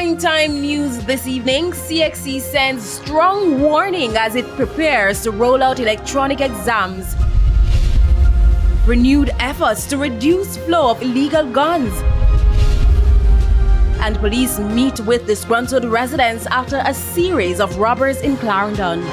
Primetime news this evening. CXC sends strong warning as it prepares to roll out electronic exams. Renewed efforts to reduce flow of illegal guns. And police meet with disgruntled residents after a series of robberies in Clarendon.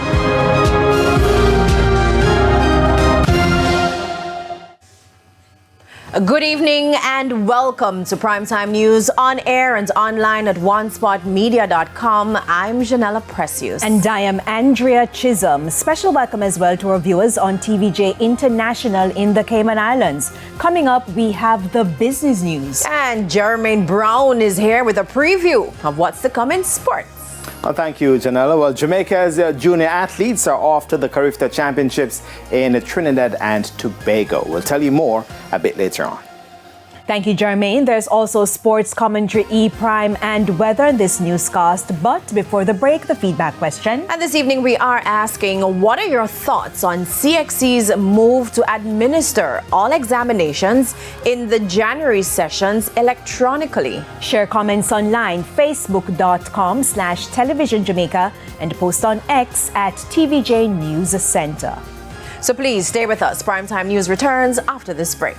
Good evening and welcome to Primetime News on air and online at onespotmedia.com. I'm Janella Precious. And I am Andrea Chisholm. Special welcome as well to our viewers on TVJ International in the Cayman Islands. Coming up, we have the business news. And Jermaine Brown is here with a preview of what's to come in sports. Well, thank you, Janella. Well, Jamaica's junior athletes are off to the Carifta Championships in Trinidad and Tobago. We'll tell you more a bit later on. Thank you, Jermaine. There's also sports commentary, E-Prime, and weather in this newscast. But before the break, the feedback question. And this evening, we are asking, what are your thoughts on CXC's move to administer all examinations in the January sessions electronically? Share comments online, facebook.com/televisionjamaica, and post on X at TVJ News Center. So please stay with us. Primetime News returns after this break.